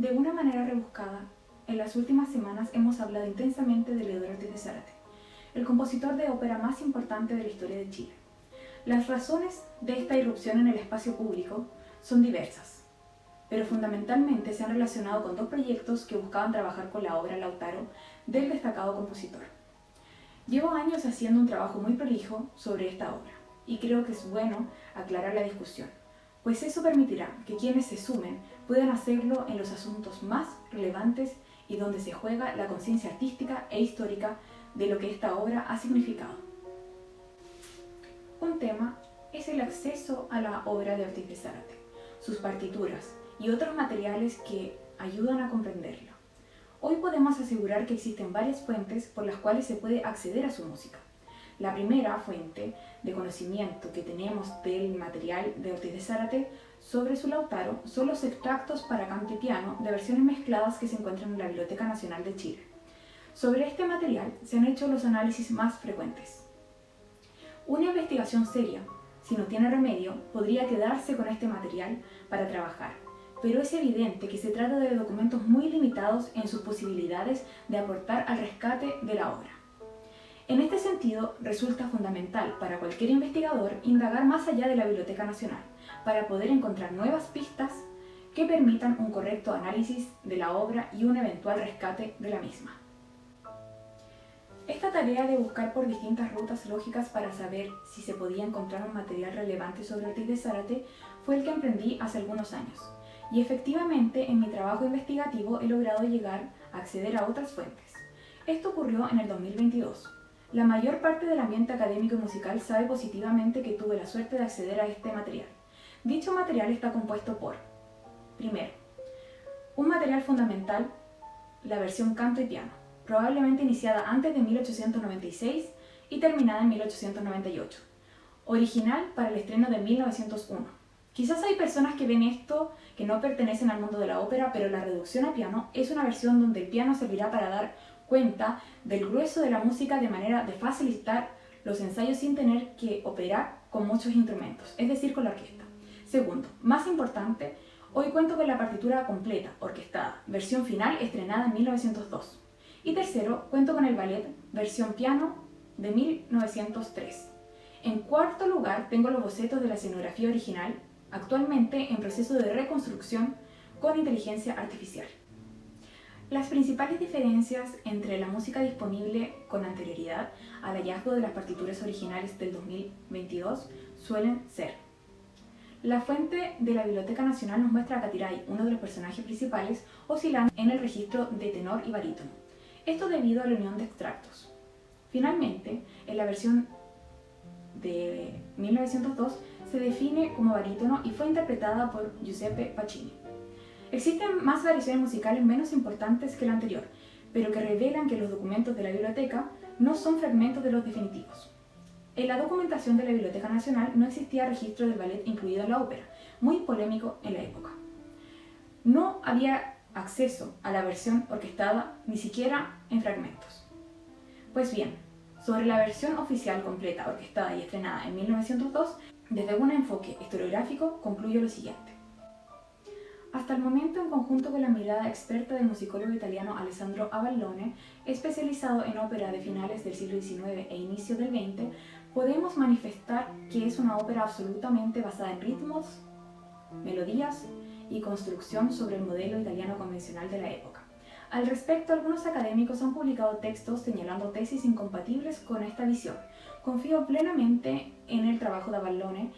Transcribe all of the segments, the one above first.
De una manera rebuscada, en las últimas semanas hemos hablado intensamente de Leodoro Ortiz de Zárate, el compositor de ópera más importante de la historia de Chile. Las razones de esta irrupción en el espacio público son diversas, pero fundamentalmente se han relacionado con dos proyectos que buscaban trabajar con la obra Lautaro del destacado compositor. Llevo años haciendo un trabajo muy prolijo sobre esta obra, y creo que es bueno aclarar la discusión, pues eso permitirá que quienes se sumen puedan hacerlo en los asuntos más relevantes y donde se juega la conciencia artística e histórica de lo que esta obra ha significado. Un tema es el acceso a la obra de Ortiz de Zárate, sus partituras y otros materiales que ayudan a comprenderla. Hoy podemos asegurar que existen varias fuentes por las cuales se puede acceder a su música. La primera fuente de conocimiento que tenemos del material de Ortiz de Zárate sobre su Lautaro son los extractos para canto y piano de versiones mezcladas que se encuentran en la Biblioteca Nacional de Chile. Sobre este material se han hecho los análisis más frecuentes. Una investigación seria, si no tiene remedio, podría quedarse con este material para trabajar, pero es evidente que se trata de documentos muy limitados en sus posibilidades de aportar al rescate de la obra. En este sentido, resulta fundamental para cualquier investigador indagar más allá de la Biblioteca Nacional, para poder encontrar nuevas pistas que permitan un correcto análisis de la obra y un eventual rescate de la misma. Esta tarea de buscar por distintas rutas lógicas para saber si se podía encontrar un material relevante sobre Ortiz de Zárate fue el que emprendí hace algunos años, y efectivamente en mi trabajo investigativo he logrado llegar a acceder a otras fuentes. Esto ocurrió en el 2022. La mayor parte del ambiente académico y musical sabe positivamente que tuve la suerte de acceder a este material. Dicho material está compuesto por, primero, un material fundamental, la versión canto y piano, probablemente iniciada antes de 1896 y terminada en 1898, original para el estreno de 1901. Quizás hay personas que ven esto que no pertenecen al mundo de la ópera, pero la reducción a piano es una versión donde el piano servirá para dar cuenta del grueso de la música de manera de facilitar los ensayos sin tener que operar con muchos instrumentos, es decir, con la orquesta. Segundo, más importante, hoy cuento con la partitura completa, orquestada, versión final estrenada en 1902. Y tercero, cuento con el ballet versión piano de 1903. En cuarto lugar, tengo los bocetos de la escenografía original, actualmente en proceso de reconstrucción con inteligencia artificial. Las principales diferencias entre la música disponible con anterioridad al hallazgo de las partituras originales del 2022 suelen ser: la fuente de la Biblioteca Nacional nos muestra a Catiray, uno de los personajes principales, oscilando en el registro de tenor y barítono. Esto debido a la unión de extractos. Finalmente, en la versión de 1902 se define como barítono y fue interpretada por Giuseppe Pacini. Existen más variaciones musicales menos importantes que la anterior, pero que revelan que los documentos de la biblioteca no son fragmentos de los definitivos. En la documentación de la Biblioteca Nacional no existía registro del ballet incluido en la ópera, muy polémico en la época. No había acceso a la versión orquestada, ni siquiera en fragmentos. Pues bien, sobre la versión oficial completa, orquestada y estrenada en 1902, desde un enfoque historiográfico concluyo lo siguiente. Hasta el momento, en conjunto con la mirada experta del musicólogo italiano Alessandro Avallone, especializado en ópera de finales del siglo XIX e inicio del XX, podemos manifestar que es una ópera absolutamente basada en ritmos, melodías y construcción sobre el modelo italiano convencional de la época. Al respecto, algunos académicos han publicado textos señalando tesis incompatibles con esta visión. Confío plenamente en el trabajo de Avallone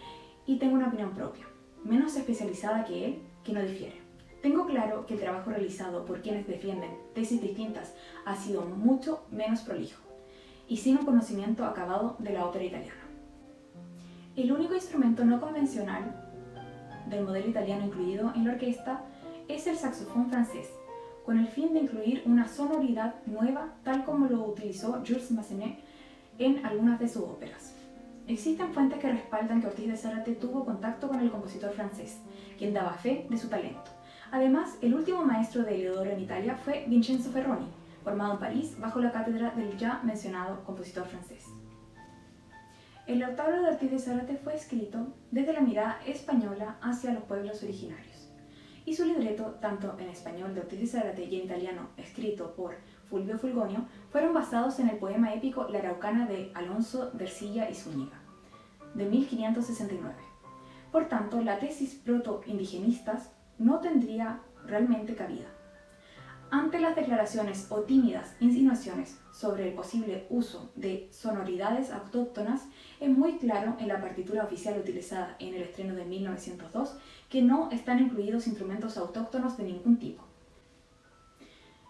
y tengo una opinión propia, menos especializada que él, que no difiere. Tengo claro que el trabajo realizado por quienes defienden tesis distintas ha sido mucho menos prolijo y sin un conocimiento acabado de la ópera italiana. El único instrumento no convencional del modelo italiano incluido en la orquesta es el saxofón francés, con el fin de incluir una sonoridad nueva tal como lo utilizó Jules Massenet en algunas de sus óperas. Existen fuentes que respaldan que Ortiz de Zárate tuvo contacto con el compositor francés, quien daba fe de su talento. Además, el último maestro de Leodoro en Italia fue Vincenzo Ferroni, formado en París bajo la cátedra del ya mencionado compositor francés. El Lautaro de Ortiz de Zárate fue escrito desde la mirada española hacia los pueblos originarios, y su libreto, tanto en español de Ortiz de Zárate y en italiano escrito por Fulvio Fulgonio, fueron basados en el poema épico La Araucana de Alonso de Ercilla y Zúñiga, de 1569. Por tanto, la tesis proto-indigenistas no tendría realmente cabida. Ante las declaraciones o tímidas insinuaciones sobre el posible uso de sonoridades autóctonas, es muy claro en la partitura oficial utilizada en el estreno de 1902 que no están incluidos instrumentos autóctonos de ningún tipo.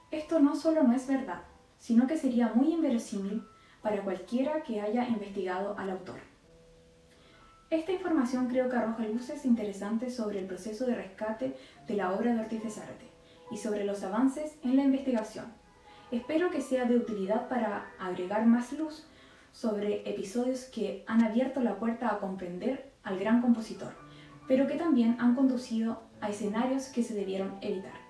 Esto no solo no es verdad, sino que sería muy inverosímil para cualquiera que haya investigado al autor. Esta información creo que arroja luces interesantes sobre el proceso de rescate de la obra de Ortiz de Zárate y sobre los avances en la investigación. Espero que sea de utilidad para agregar más luz sobre episodios que han abierto la puerta a comprender al gran compositor, pero que también han conducido a escenarios que se debieron evitar.